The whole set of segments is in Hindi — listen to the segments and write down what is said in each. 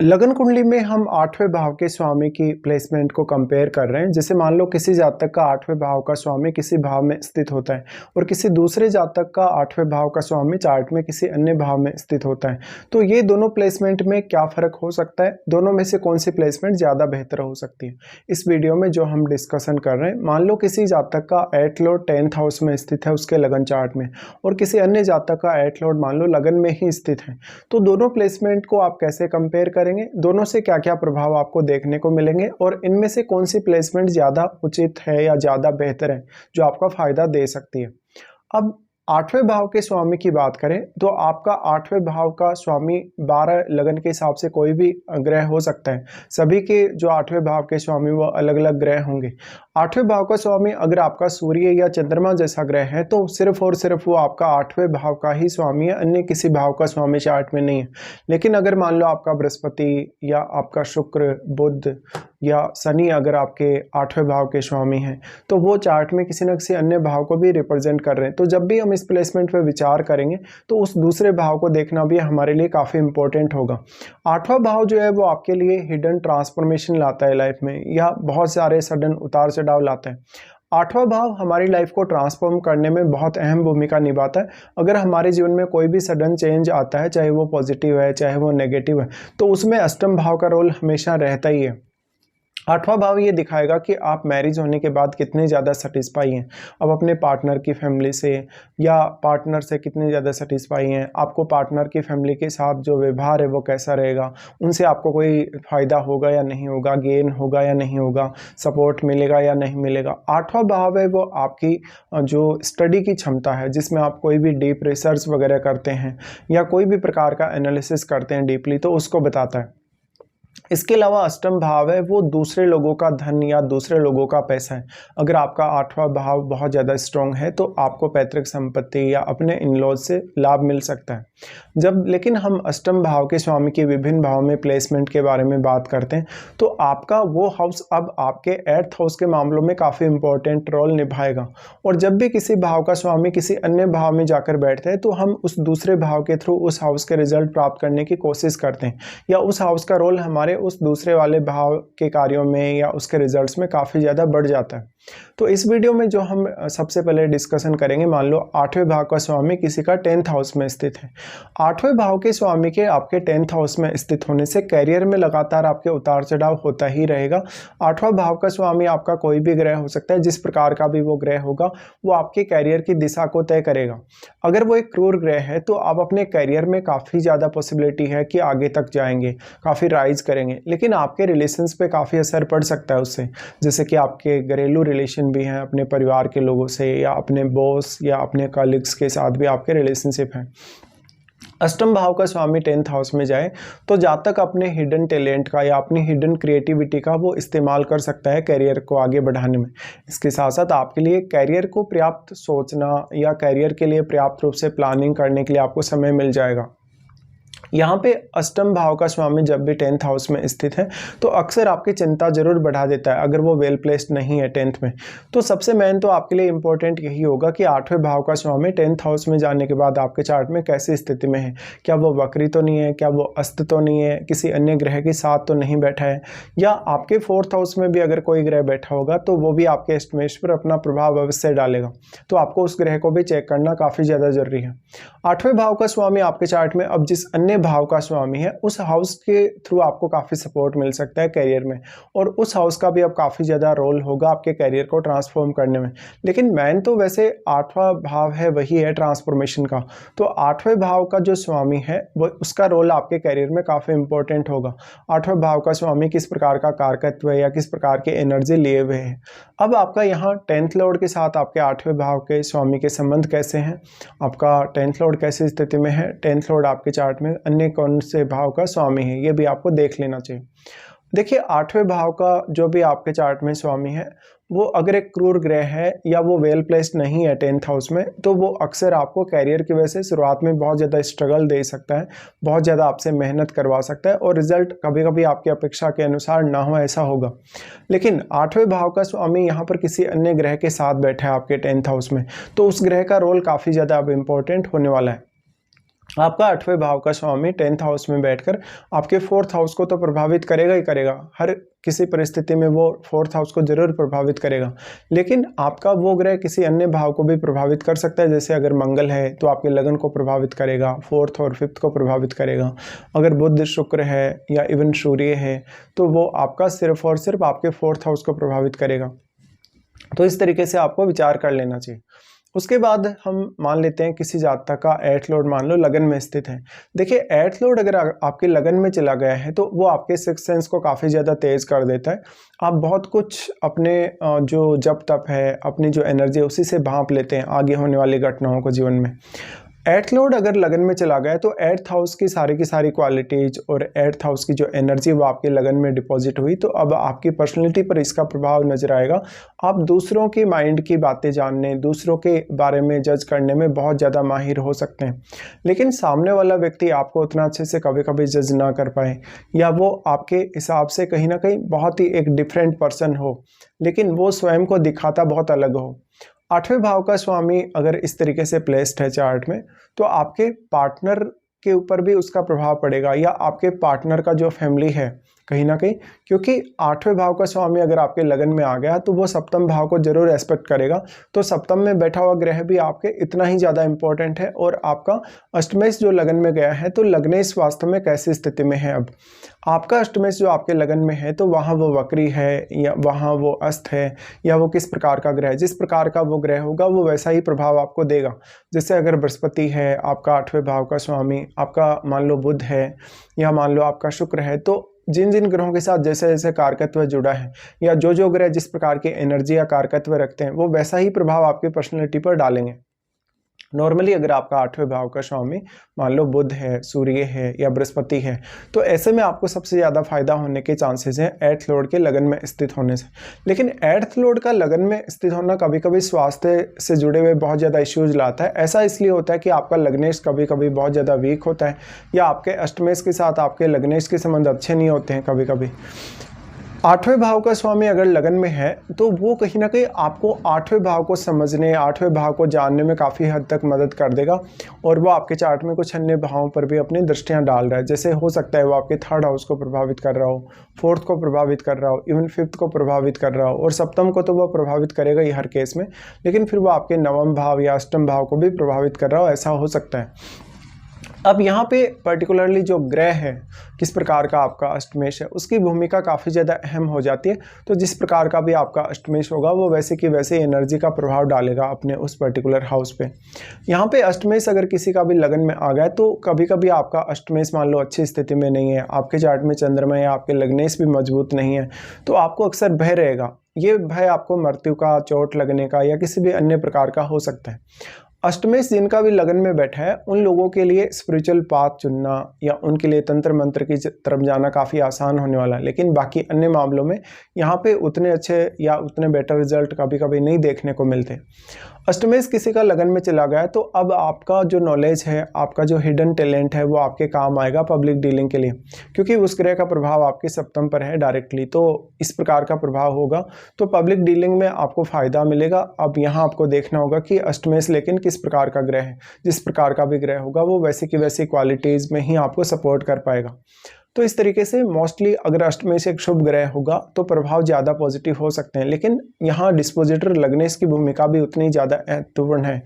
लगन कुंडली में हम 8वें भाव के स्वामी की प्लेसमेंट को कंपेयर कर रहे हैं। जैसे मान लो किसी जातक का 8वें भाव का स्वामी किसी भाव में स्थित होता है और किसी दूसरे जातक का 8वें भाव का स्वामी चार्ट में किसी अन्य भाव में स्थित होता है। तो ये दोनों प्लेसमेंट में क्या फ़र्क हो सकता है, दोनों में से कौन सी प्लेसमेंट ज़्यादा बेहतर हो सकती है, इस वीडियो में जो हम डिस्कशन कर रहे हैं। मान लो किसी जातक का 8 लॉर्ड 10th हाउस में स्थित है उसके लगन चार्ट में, और किसी अन्य जातक का 8 लॉर्ड मान लो लगन में ही स्थित है। तो दोनों प्लेसमेंट को आप कैसे कंपेयर करेंगे, दोनों से क्या क्या प्रभाव आपको देखने को मिलेंगे और इनमें से कौन सी प्लेसमेंट ज़्यादा उचित है या ज़्यादा बेहतर है जो आपका फ़ायदा दे सकती है। अब 8वें भाव के स्वामी की बात करें तो आपका 8वें भाव का स्वामी 12 लगन के हिसाब से कोई भी ग्रह हो सकता है। सभी के जो 8वें भाव के स्वामी वो अलग अलग ग्रह होंगे। 8वें भाव का स्वामी अगर आपका सूर्य या चंद्रमा जैसा ग्रह है तो सिर्फ और सिर्फ वो आपका 8वें भाव का ही स्वामी है, अन्य किसी भाव का स्वामी चार्ट में नहीं है। लेकिन अगर मान लो आपका बृहस्पति या आपका शुक्र, बुध या शनि अगर आपके 8वें भाव के स्वामी हैं तो वो चार्ट में किसी न किसी अन्य भाव को भी रिप्रेजेंट कर रहे हैं। तो जब भी हम इस प्लेसमेंट पे विचार करेंगे तो उस दूसरे भाव को देखना भी हमारे लिए काफ़ी इंपॉर्टेंट होगा। 8वां भाव जो है वो आपके लिए हिडन ट्रांसफॉर्मेशन लाता है लाइफ में, या बहुत सारे सडन उतार चढ़ाव लाता है। 8वां भाव हमारी लाइफ को ट्रांसफॉर्म करने में बहुत अहम भूमिका निभाता है। अगर हमारे जीवन में कोई भी सडन चेंज आता है, चाहे वो पॉजिटिव है चाहे वो नेगेटिव है, तो उसमें अष्टम भाव का रोल हमेशा रहता ही है। 8वां भाव ये दिखाएगा कि आप मैरिज होने के बाद कितने ज़्यादा सेटिस्फाई हैं, अब अपने पार्टनर की फैमिली से या पार्टनर से कितने ज़्यादा सेटिस्फाई हैं, आपको पार्टनर की फैमिली के साथ जो व्यवहार है वो कैसा रहेगा, उनसे आपको कोई फ़ायदा होगा या नहीं होगा, गेन होगा या नहीं होगा, सपोर्ट मिलेगा या नहीं मिलेगा। 8वां भाव है वो आपकी जो स्टडी की क्षमता है, जिसमें आप कोई भी डीप रिसर्च वगैरह करते हैं या कोई भी प्रकार का एनालिसिस करते हैं डीपली, तो उसको बताता है। इसके अलावा अष्टम भाव है वो दूसरे लोगों का धन या दूसरे लोगों का पैसा है। अगर आपका 8वां भाव बहुत ज़्यादा स्ट्रॉन्ग है तो आपको पैतृक संपत्ति या अपने इन-लॉज से लाभ मिल सकता है। जब लेकिन हम अष्टम भाव के स्वामी के विभिन्न भाव में प्लेसमेंट के बारे में बात करते हैं तो आपका वो हाउस अब आपके 8th हाउस के मामलों में काफ़ी इंपॉर्टेंट रोल निभाएगा। और जब भी किसी भाव का स्वामी किसी अन्य भाव में जाकर बैठते हैं तो हम उस दूसरे भाव के थ्रू उस हाउस के रिजल्ट प्राप्त करने की कोशिश करते हैं, या उस हाउस का रोल हमारे उस दूसरे वाले भाव के कार्यों में या उसके रिजल्ट्स में काफ़ी ज़्यादा बढ़ जाता है। तो इस वीडियो में जो हम सबसे पहले डिस्कशन करेंगे, मान लो 8वें भाव का स्वामी किसी का 10th हाउस में स्थित है। 8वें भाव के स्वामी के आपके 10th हाउस में स्थित होने से कैरियर में लगातार आपके उतार चढ़ाव होता ही रहेगा। 8वां भाव का स्वामी आपका कोई भी ग्रह हो सकता है, जिस प्रकार का भी वो ग्रह होगा वो आपके कैरियर की दिशा को तय करेगा। अगर वो एक क्रूर ग्रह है तो आप अपने कैरियर में काफ़ी ज़्यादा पॉसिबिलिटी है कि आगे तक जाएंगे, काफ़ी राइज करेंगे, लेकिन आपके रिलेशंस पे काफ़ी असर पड़ सकता है उससे। जैसे कि आपके घरेलू रिलेशन भी हैं अपने परिवार के लोगों से, या अपने बॉस या अपने कलीग्स के साथ भी आपके रिलेशनशिप हैं। अष्टम भाव का स्वामी 10th हाउस में जाए तो जब तक अपने हिडन टैलेंट का या अपनी हिडन क्रिएटिविटी का वो इस्तेमाल कर सकता है कैरियर को आगे बढ़ाने में। इसके साथ साथ आपके लिए कैरियर को पर्याप्त सोचना या कैरियर के लिए पर्याप्त रूप से प्लानिंग करने के लिए आपको समय मिल जाएगा। यहाँ पे अष्टम भाव का स्वामी जब भी 10th हाउस में स्थित है तो अक्सर आपकी चिंता जरूर बढ़ा देता है अगर वो वेल प्लेस्ड नहीं है 10th में। तो सबसे मेन तो आपके लिए इम्पोर्टेंट यही होगा कि 8वें भाव का स्वामी 10th हाउस में जाने के बाद आपके चार्ट में कैसी स्थिति में है, क्या वो वक्री तो नहीं है, क्या वो अस्त तो नहीं है, किसी अन्य ग्रह के साथ तो नहीं बैठा है, या आपके 4th हाउस में भी अगर कोई ग्रह बैठा होगा तो वो भी आपके एस्टिमेट्स पर अपना प्रभाव अवश्य डालेगा। तो आपको उस ग्रह को भी चेक करना काफ़ी ज़्यादा जरूरी है। 8वें भाव का स्वामी आपके चार्ट में अब जिस अन्य भाव का स्वामी है उस हाउस के थ्रू आपको काफ़ी सपोर्ट मिल सकता है कैरियर में, और उस हाउस का भी अब काफ़ी ज़्यादा रोल होगा आपके कैरियर को ट्रांसफॉर्म करने में। लेकिन मेन तो वैसे 8वां भाव है वही है ट्रांसफॉर्मेशन का। तो 8वें भाव का जो स्वामी है वो उसका रोल आपके कैरियर में काफ़ी इंपॉर्टेंट होगा। 8वें भाव का स्वामी किस प्रकार का कारकत्व है या किस प्रकार की एनर्जी लिए हुए है। अब आपका यहाँ 10th लॉर्ड के साथ आपके 8वें भाव के स्वामी के संबंध कैसे हैं, आपका 10th लॉर्ड कैसी स्थिति में है, 10th लॉर्ड आपके चार्ट में अन्य कौन से भाव का स्वामी है, ये भी आपको देख लेना चाहिए। देखिए 8वें भाव का जो भी आपके चार्ट में स्वामी है वो अगर एक क्रूर ग्रह है या वो वेल प्लेस्ड नहीं है 10th हाउस में, तो वो अक्सर आपको कैरियर की वजह से शुरुआत में बहुत ज़्यादा स्ट्रगल दे सकता है, बहुत ज़्यादा आपसे मेहनत करवा सकता है और रिजल्ट कभी कभी आपकी अपेक्षा के अनुसार ना हो, ऐसा होगा। लेकिन 8वें भाव का स्वामी यहाँ पर किसी अन्य ग्रह के साथ बैठा है आपके 10th हाउस में, तो उस ग्रह का रोल काफ़ी ज़्यादा अब इम्पोर्टेंट होने वाला है। आपका 8वें भाव का स्वामी 10th हाउस में बैठकर आपके 4th हाउस को तो प्रभावित करेगा ही करेगा, हर किसी परिस्थिति में वो 4th हाउस को जरूर प्रभावित करेगा। लेकिन आपका वो ग्रह किसी अन्य भाव को भी प्रभावित कर सकता है, जैसे अगर मंगल है तो आपके लगन को प्रभावित करेगा, 4th और 5th को प्रभावित करेगा। अगर बुध शुक्र है या इवन सूर्य है तो वो आपका सिर्फ और सिर्फ आपके 4th हाउस को प्रभावित करेगा। तो इस तरीके से आपको विचार कर लेना चाहिए। उसके बाद हम मान लेते हैं किसी जातक का 8th लॉर्ड मान लो लगन में स्थित है। देखिए 8th लॉर्ड अगर आपके लगन में चला गया है तो वो आपके सिक्स सेंस को काफ़ी ज़्यादा तेज कर देता है। आप बहुत कुछ अपने जो जप तप है, अपनी जो एनर्जी है उसी से भांप लेते हैं आगे होने वाली घटनाओं को जीवन में। 8th लॉर्ड अगर लगन में चला गया तो 8th हाउस की सारी क्वालिटीज और 8th हाउस की जो एनर्जी वो आपके लगन में डिपॉजिट हुई, तो अब आपकी पर्सनैलिटी पर इसका प्रभाव नजर आएगा। आप दूसरों की माइंड की बातें जानने, दूसरों के बारे में जज करने में बहुत ज़्यादा माहिर हो सकते हैं। लेकिन सामने वाला व्यक्ति आपको उतना अच्छे से कभी कभी जज ना कर पाए, या वो आपके हिसाब से कहीं ना कहीं बहुत ही एक डिफरेंट पर्सन हो, लेकिन वो स्वयं को दिखाता बहुत अलग हो। 8वें भाव का स्वामी अगर इस तरीके से प्लेस्ड है चार्ट में, तो आपके पार्टनर के ऊपर भी उसका प्रभाव पड़ेगा, या आपके पार्टनर का जो फैमिली है कहीं ना कहीं, क्योंकि 8वें भाव का स्वामी अगर आपके लगन में आ गया तो वो सप्तम भाव को जरूर एस्पेक्ट करेगा। तो सप्तम में बैठा हुआ ग्रह भी आपके इतना ही ज़्यादा इंपॉर्टेंट है। और आपका अष्टमेश जो लगन में गया है, तो लग्नेश वास्तव में कैसी स्थिति में है। अब आपका अष्टमेश जो आपके लगन में है, तो वहाँ वो वक्री है या वहाँ वो अस्त है, या वो किस प्रकार का ग्रह, जिस प्रकार का वो ग्रह होगा वो वैसा ही प्रभाव आपको देगा। जैसे अगर बृहस्पति है आपका 8वें भाव का स्वामी, आपका मान लो बुध है, या मान लो आपका शुक्र है, तो जिन जिन ग्रहों के साथ जैसे जैसे कारकत्व जुड़ा है, या जो जो ग्रह जिस प्रकार की एनर्जी या कारकत्व रखते हैं, वो वैसा ही प्रभाव आपकी पर्सनैलिटी पर डालेंगे। नॉर्मली अगर आपका 8वें भाव का स्वामी मान लो बुध है, सूर्य है या बृहस्पति है, तो ऐसे में आपको सबसे ज़्यादा फायदा होने के चांसेस हैं 8th लॉर्ड के लगन में स्थित होने से। लेकिन 8th लॉर्ड का लगन में स्थित होना कभी कभी स्वास्थ्य से जुड़े हुए बहुत ज़्यादा इश्यूज लाता है। ऐसा इसलिए होता है कि आपका लग्नेश कभी कभी बहुत ज़्यादा वीक होता है, या आपके अष्टमेश के साथ आपके लग्नेश के संबंध अच्छे नहीं होते हैं कभी कभी। 8वें भाव का स्वामी अगर लगन में है तो वो कहीं ना कहीं आपको 8वें भाव को समझने, 8वें भाव को जानने में काफ़ी हद तक मदद कर देगा। और वो आपके चार्ट में कुछ अन्य भावों पर भी अपनी दृष्टियां डाल रहा है। जैसे हो सकता है वो आपके 3rd हाउस को प्रभावित कर रहा हो, 4th को प्रभावित कर रहा हो, इवन 5th को प्रभावित कर रहा हो, और सप्तम को तो वो प्रभावित करेगा ही हर केस में, लेकिन फिर वो आपके 9वें भाव या अष्टम भाव को भी प्रभावित कर रहा हो, ऐसा हो सकता है। अब यहाँ पे पर्टिकुलरली जो ग्रह है, किस प्रकार का आपका अष्टमेश है, उसकी भूमिका काफ़ी ज़्यादा अहम हो जाती है। तो जिस प्रकार का भी आपका अष्टमेश होगा वो वैसे की वैसे एनर्जी का प्रभाव डालेगा अपने उस पर्टिकुलर हाउस पे। यहाँ पे अष्टमेश अगर किसी का भी लगन में आ गया तो कभी कभी आपका अष्टमेश मान लो अच्छी स्थिति में नहीं है, आपके चार्ट में चंद्रमा या आपके लग्नेश भी मजबूत नहीं है, तो आपको अक्सर भय रहेगा। ये भय आपको मृत्यु का, चोट लगने का, या किसी भी अन्य प्रकार का हो सकता है। अष्टमेश जिनका भी लगन में बैठा है उन लोगों के लिए स्पिरिचुअल पाथ चुनना या उनके लिए तंत्र मंत्र की तरफ जाना काफ़ी आसान होने वाला है। लेकिन बाकी अन्य मामलों में यहाँ पे उतने अच्छे या उतने बेटर रिजल्ट कभी कभी नहीं देखने को मिलते। अष्टमेश किसी का लगन में चला गया तो अब आपका जो नॉलेज है, आपका जो हिडन टैलेंट है, वो आपके काम आएगा पब्लिक डीलिंग के लिए, क्योंकि उस ग्रह का प्रभाव आपके सप्तम पर है डायरेक्टली। तो इस प्रकार का प्रभाव होगा तो पब्लिक डीलिंग में आपको फ़ायदा मिलेगा। अब यहाँ आपको देखना होगा कि अष्टमेश लेकिन किस प्रकार का ग्रह है। जिस प्रकार का भी ग्रह होगा वो वैसी की वैसी क्वालिटीज़ में ही आपको सपोर्ट कर पाएगा। तो इस तरीके से मोस्टली अगर अष्टमेश एक शुभ ग्रह होगा तो प्रभाव ज़्यादा पॉजिटिव हो सकते हैं, लेकिन यहाँ डिस्पोजिटर लगनेश की भूमिका भी उतनी ज़्यादा महत्वपूर्ण है।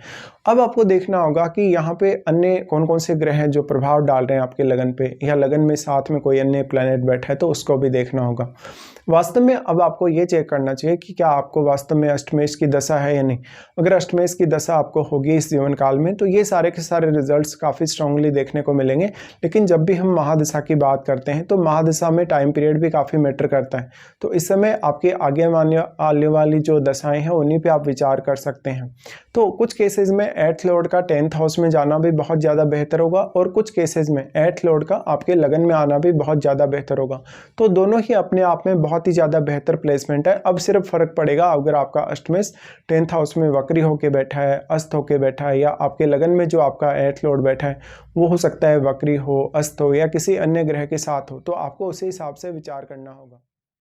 अब आपको देखना होगा कि यहाँ पे अन्य कौन कौन से ग्रह हैं जो प्रभाव डाल रहे हैं आपके लगन पे, या लगन में साथ में कोई अन्य प्लैनेट बैठा है तो उसको भी देखना होगा। वास्तव में अब आपको ये चेक करना चाहिए कि क्या आपको वास्तव में अष्टमेश की दशा है या नहीं। अगर अष्टमेश की दशा आपको होगी इस जीवन काल में तो ये सारे के सारे रिजल्ट्स काफ़ी स्ट्रांगली देखने को मिलेंगे। लेकिन जब भी हम महादशा की बात करते हैं तो महादशा में टाइम पीरियड भी काफ़ी मैटर करता है। तो इस समय आपके आगे आने वाली जो दशाएं हैं उन्हीं पे आप विचार कर सकते हैं। तो कुछ केसेस में 8th लॉर्ड का 10th हाउस में जाना भी बहुत ज़्यादा बेहतर होगा, और कुछ केसेस में 8th लॉर्ड का आपके लगन में आना भी बहुत ज़्यादा बेहतर होगा। तो दोनों ही अपने आप में बहुत ही ज़्यादा बेहतर प्लेसमेंट है। अब सिर्फ फर्क पड़ेगा अगर आपका अष्टमेश 10th हाउस में वक्री होके बैठा है, अस्त होके बैठा है, या आपके लगन में जो आपका 8th लॉर्ड बैठा है वो हो सकता है वक्री हो, अस्त हो, या किसी अन्य ग्रह के साथ हो। तो आपको उसी हिसाब से विचार करना होगा।